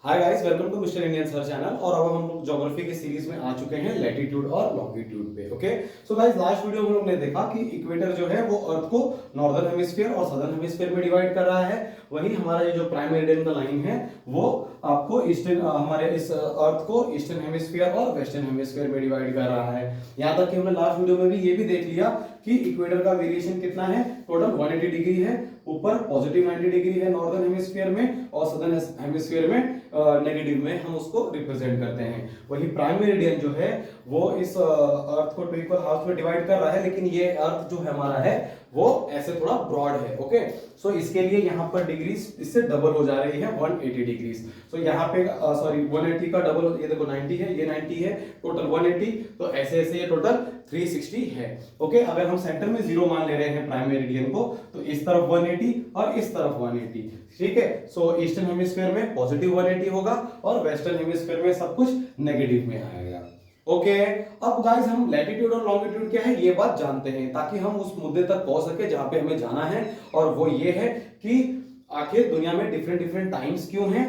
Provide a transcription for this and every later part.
Hi guys, welcome to mister Indian sir channel. और अब हम लोग ज्योग्राफी की सीरीज में आ चुके हैं लैटिट्यूड और लॉन्गिट्यूड पे। Okay, so guys last video में हमने देखा कि इक्वेटर जो है वो अर्थ को नॉर्दर्न हेमिस्फीयर और सदर्न हेमिस्फीयर में डिवाइड कर रहा है। वहीं हमारा ये जो प्राइम मेरिडियन का लाइन है वो आपको ईस्टर्न हमारे इस अर्थ को ईस्टर्न हेमिस्फीयर और वेस्टर्न हेमिस्फीयर में डिवाइड कर रहा है। यहाँ तक कि हमने लास्ट वीडियो में भी ये भी देख लिया कि इक्वेटर का वेरिएशन कितना है, टोटल 180 डिग्री है। ऊपर पॉजिटिव 90 डिग्री है नॉर्दर्न हेमिस्फीयर में और सदर्न हेमिस्फीयर में नेगेटिव में हम उसको रिप्रेजेंट करते हैं। वही प्राइम मेरिडियन जो है वो इस अर्थ को 2 इक्वल हाफ में डिवाइड कर रहा है, लेकिन ये अर्थ जो है हमारा है वो ऐसे थोड़ा ब्रॉड है। ओके, सो इसके लिए यहाँ पर डिग्रीज इससे डबल हो जा रही है 180 डिग्रीज। सो यहाँ पे सॉरी 180 का डबल, ये देखो 90 है, ये 90 है, टोटल 180, तो ऐसे ऐसे ये टोटल 360 है। ओके, अगर हम सेंटर में 0 मान ले रहे हैं प्राइम मेरिडियन को, तो इस तरफ 180 और इस तरफ 180। ठीक है, सो ईस्टर्न हेमिस्फीयर में पॉजिटिव 180 होगा और वेस्टर्न हेमिस्फीयर में सब कुछ नेगेटिव में आएगा। ओके, अब गाइस हम लैटिट्यूड और लॉन्गिट्यूड क्या है ये बात जानते हैं, ताकि हम उस मुद्दे तक पहुंच सके जहां पे हमें जाना है, और वो ये है कि आखिर दुनिया में डिफरेंट डिफरेंट टाइम्स क्यों हैं।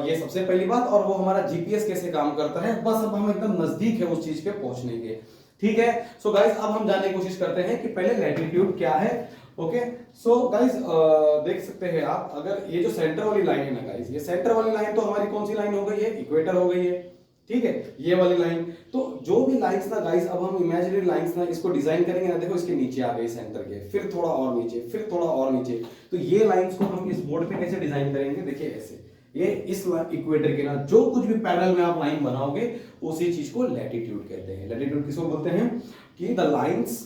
ये सबसे पहली बात, और वो हमारा जीपीएस कैसे काम करता है। बस अब हम एकदम नजदीक है उस चीज पे पहुंचने के। ठीक है, सो गाइस अब हम जानने की कोशिश करते हैं कि पहले लैटिट्यूड क्या है। ओके, सो गाइस देख सकते हैं आप, अगर ये जो सेंटर वाली लाइन है ना गाइस, ये सेंटर वाली लाइन तो हमारी कौन सी लाइन हो गई है, इक्वेटर हो गई है। ठीक है, ये वाली लाइन, तो जो भी लाइंस ना गाइस, अब हम इमेजिनरी लाइंस ना इसको डिजाइन करेंगे ना, देखो इसके नीचे आ गई सेंटर के, फिर थोड़ा और नीचे, फिर थोड़ा और नीचे। तो ये लाइंस को हम इस बोर्ड पे कैसे डिजाइन करेंगे, देखिए ऐसे, ये इस इक्वेटर के ना जो कुछ भी पैरेलल में आप लाइन बनाओगे उसी चीज को लैटिट्यूड कहते हैं। लैटिट्यूड किसको बोलते हैं कि the lines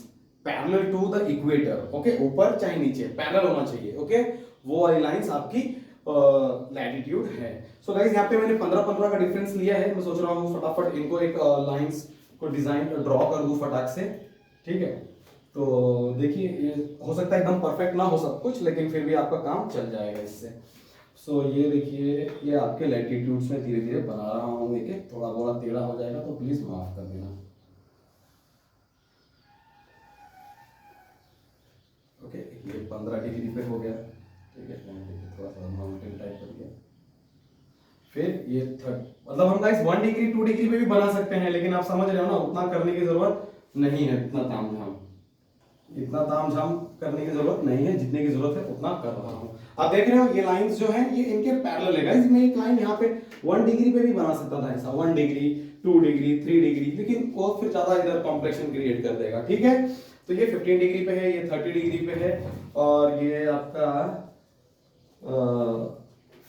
parallel to the equator. Okay, ऊपर चाहे नीचे पैरेलल होना चाहिए। ओके, वो वाली लाइंस आपकी लैटिट्यूड है। सो गाइस यहाँ पे मैंने 15-15 का डिफरेंस लिया है। मैं सोच रहा हूँ फटाफट इनको एक लाइंस को डिजाइन ड्रॉ कर दूं फटाक से। ठीक है, तो देखिए ये हो सकता है एकदम परफेक्ट ना हो सब कुछ, लेकिन फिर भी आपका काम चल जाएगा इससे। सो ये देखिए, ये आपके लैटिट्यूड्स में धीरे धीरे बना रहा हूँ। एक थोड़ा थोड़ा टेढ़ा हो जाएगा तो प्लीज माफ कर देना। ओके, ये 15 डिग्री पे हो गया। ठीक है, थोड़ा सा माउंटेन टाइप कर दिया। फिर ये मतलब हम गाइस 1 डिग्री 2 डिग्री पे भी बना सकते हैं, लेकिन आप समझ रहे हो ना, उतना करने की जरूरत नहीं है। इतना तामझाम करने की जरूरत नहीं है, जितने की जरूरत है उतना कर रहा हूँ। आप देख रहे हो ये लाइंस जो है ये इनके पैरेलल है गाइस। मैं एक लाइन यहाँ पे 1 डिग्री पे भी बना सकता था ऐसा, 1 डिग्री 2 डिग्री 3 डिग्री, लेकिन वो फिर ज्यादा इधर कॉम्प्लेक्शन क्रिएट कर देगा। ठीक है, तो ये 15 डिग्री पे है, ये 30 डिग्री पे है, और ये आपका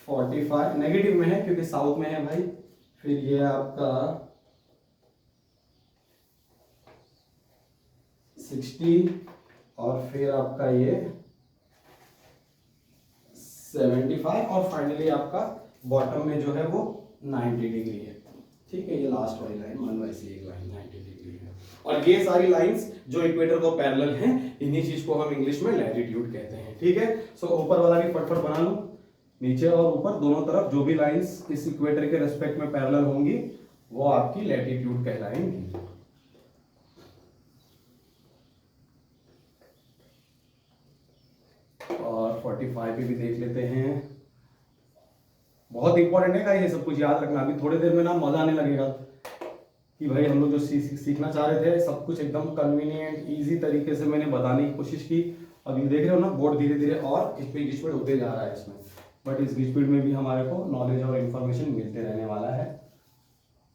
45 नेगेटिव में है क्योंकि साउथ में है भाई। फिर ये आपका 60, और फिर आपका ये 75, और फाइनली आपका बॉटम में जो है वो 90 डिग्री है। ठीक है, ये लास्ट वाली लाइन मान लो ऐसी एक लाइन 90 डिग्री है, और ये सारी लाइंस जो इक्वेटर को पैरेलल हैं, इन्हीं चीज को हम इंग्लिश में लैटिट्यूड कहते हैं। ठीक है, सो ऊपर वाला भी फटफट बना लो, नीचे और ऊपर दोनों तरफ जो भी लाइंस इस इक्वेटर के रेस्पेक्ट में पैरेलल होंगी वो आपकी लैटिट्यूड कहलाएंगी। और 45 पे भी देख लेते हैं। बहुत इंपॉर्टेंट है गाइस, ये सब कुछ याद रखना। अभी थोड़ी देर में ना मजा आने लगेगा कि भाई हम लोग जो सीखना चाह रहे थे सब कुछ एकदम कन्वीनियंट इजी तरीके से मैंने बताने की कोशिश की। अब ये देख रहे हो ना, बोर्ड धीरे धीरे और घिचपड़ होते जा रहा है इसमें, बट इस घिचपड़ में भी हमारे को नॉलेज और इंफॉर्मेशन मिलते रहने वाला है,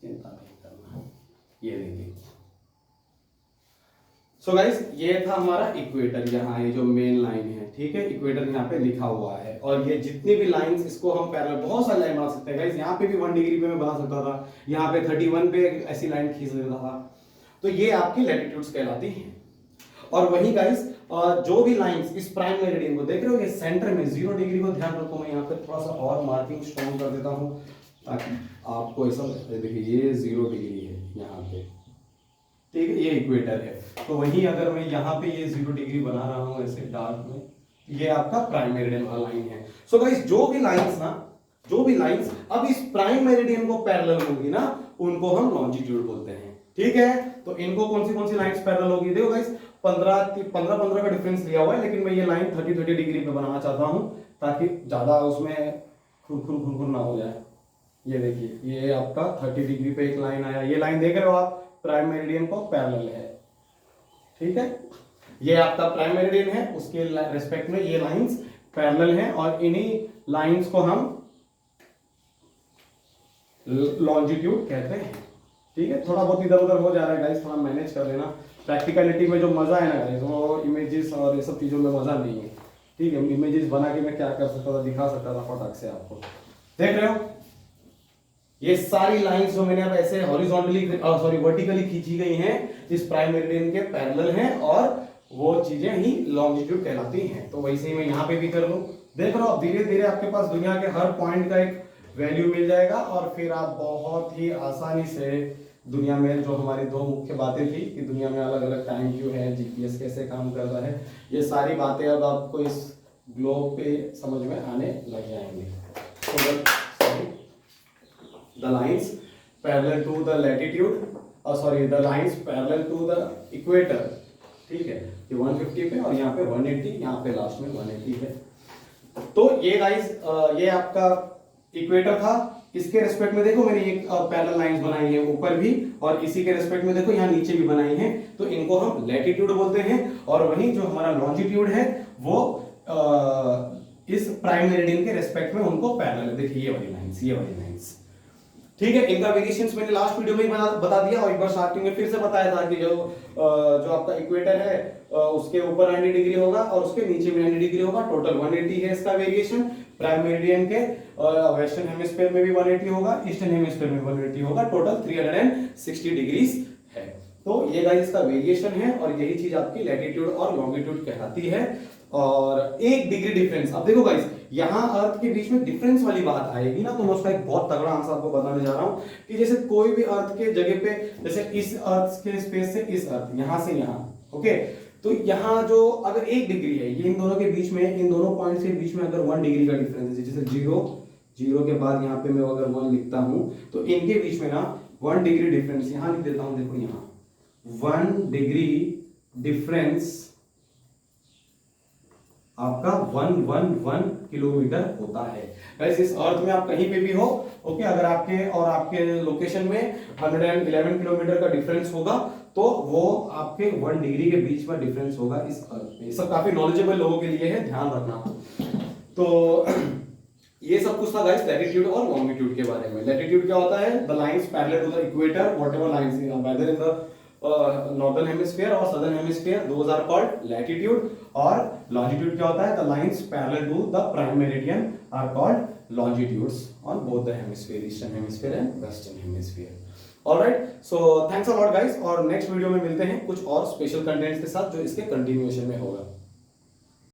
चिंता नहीं करना। ये देखिए, सो गाइस ये था हमारा इक्वेटर, यहाँ ये जो मेन लाइन है। ठीक है, इक्वेटर यहाँ पे लिखा हुआ है, और ये जितनी भी लाइंस इसको हम पैरेलल बहुत सारी लाइन बना सकते हैं गाइस। यहाँ पे भी 1 डिग्री पे मैं बना सकता था, यहाँ पे 31 पे ऐसी लाइन खींच देता था। तो ये आपकी लैटिट्यूड्स कहलाती हैं। और वही गाइस जो भी लाइंस इस प्राइम मेरिडियन को देख रहे हो, ये सेंटर में 0 डिग्री को ध्यान रखो। मैं यहाँ पे थोड़ा सा और मार्किंग स्ट्रॉन्ग कर देता हूँ ताकि आपको ऐसा देखिए, ये 0 डिग्री है यहाँ पे। ठीक है, ये इक्वेटर है, तो वही अगर मैं यहाँ पे ये 0 डिग्री बना रहा हूँ ऐसे डार्क में, ये आपका प्राइम मेरिडियन वाला लाइन है। सो गाइस जो भी लाइंस अब इस प्राइम मेरिडियन को पैरेलल होगी ना, उनको हम लॉन्जिट्यूड बोलते हैं। ठीक है, तो इनको कौन सी लाइंस पैरेलल होगी, देखो गाइस 15 का डिफरेंस लिया हुआ है, लेकिन मैं ये लाइन 30 डिग्री पे बनाना चाहता हूं ताकि ज्यादा उसमें खुरखुर ना हो जाए। ये देखिए ये आपका 30 डिग्री पे एक लाइन आया, ये लाइन देख रहे हो आप, प्राइम मेरिडियन को पैरेलल है, ठीक है। ये आपका प्राइम मेरिडियन है, उसके रेस्पेक्ट में ये लाइंस पैरेलल हैं और इन्हीं लाइंस को हम लॉन्जिट्यूड कहते हैं, ठीक है। थोड़ा बहुत इधर उधर हो जा रहा है गाइस, थोड़ा मैनेज कर लेना। प्रैक्टिकलिटी में जो मजा है ना गाइस, वो इमेजेस और ये सब चीजों में मजा नहीं है, ठीक है। इमेजेस बना के मैं क्या कर सकता था, दिखा सकता था फटाक से आपको। देख रहे हो ये सारी लाइंस जो मैंने अब ऐसे हॉरिजॉन्टली सॉरी वर्टिकली खींची गई हैं, इस प्राइम मेरिडियन के पैरेलल हैं और वो चीजें ही लॉन्जिट्यूड कहलाती हैं। तो वैसे ही मैं यहाँ पे भी कर लूं। देख रहे हो धीरे धीरे आपके पास दुनिया के हर पॉइंट का एक वैल्यू मिल जाएगा और फिर आप बहुत ही आसानी से दुनिया में जो हमारी दो मुख्य बातें थी कि दुनिया में अलग अलग टाइम क्यों है, जीपीएस कैसे काम करता है, ये सारी बातें अब आपको इस ग्लोब पे समझ में आने लग जाएंगी। The lines parallel to the latitude the lines parallel to the equator, ठीक है। ये 150 पे और यहाँ पे 180, यहाँ पे लास्ट में 180 है। तो ये गाइस ये आपका इक्वेटर था। इसके रेस्पेक्ट में देखो मैंने एक पैरेलल लाइंस बनाई है ऊपर भी, और इसी के रेस्पेक्ट में देखो यहाँ नीचे भी बनाई है, तो इनको हम लैटिट्यूड बोलते हैं। और वहीं जो हमारा लॉन्जिट्यूड है वो इस प्राइम मेरिडियन के रेस्पेक्ट में उनको पैरेलल है। देखिए ये वाली लाइंस, ये वाली लाइंस, ठीक है। इनका वेरिएशंस मैंने लास्ट वीडियो में ही बता दिया और एक बार स्टार्टिंग में फिर से बताया था कि जो आपका इक्वेटर है उसके ऊपर 90 डिग्री होगा और उसके नीचे भी 90 डिग्री होगा। टोटल 180 है इसका वेरिएशन। प्राइम मेरिडियन के वेस्टर्न हेमिस्फीयर में भी 180 होगा, ईस्टर्न हेमिस्फीयर में 180 होगा, टोटल 360 डिग्रीज है। तो ये गाइस इसका वेरिएशन है और यही चीज आपकी लैटिट्यूड और लॉन्गिट्यूड कहलाती है। और 1 डिग्री डिफरेंस, अब देखो गाइस यहां अर्थ के बीच में डिफरेंस वाली बात आएगी ना, तो मैं उसका एक बहुत तगड़ा आंसर आपको बताने जा रहा हूं कि जैसे कोई भी अर्थ के जगह पे, जैसे इस अर्थ के स्पेस से इस अर्थ, यहां से यहां, ओके, तो यहां जो अगर 1 डिग्री है, ये इन दोनों के बीच में, इन दोनों पॉइंट्स के बीच में अगर 1 डिग्री का डिफरेंस है, जैसे 0 के बाद यहां पे मैं अगर 1 लिखता हूं, तो इनके बीच में ना 1 डिग्री डिफरेंस, यहां लिख देता हूं, देखो यहां 1 डिग्री डिफरेंस आपका 111 किलोमीटर होता है। गाइस इस अर्थ में आप कहीं पे भी हो, ओके, अगर आपके और आपके लोकेशन में 111 किलोमीटर का डिफरेंस होगा तो वो आपके 1 डिग्री के बीच में डिफरेंस होगा इस अर्थ में। सब काफी नॉलेजेबल लोगों के लिए है, ध्यान रखना। तो ये सब कुछ था गाइस लैटिट्यूड और लॉन्गिट्यूड के बारे में। लैटिट्यूड क्या होता है? The lines parallel to the equator, whatever lines whether in the northern hemisphere और southern hemisphere, those are called latitude. और लॉन्जिट्यूड क्या होता है? The lines parallel to the prime meridian are called longitudes on both the hemisphere, eastern hemisphere and western hemisphere. Alright, so thanks a lot guys, और next video में मिलते हैं कुछ और स्पेशल कंटेंट्स के साथ जो इसके कंटिन्यूएशन में होगा।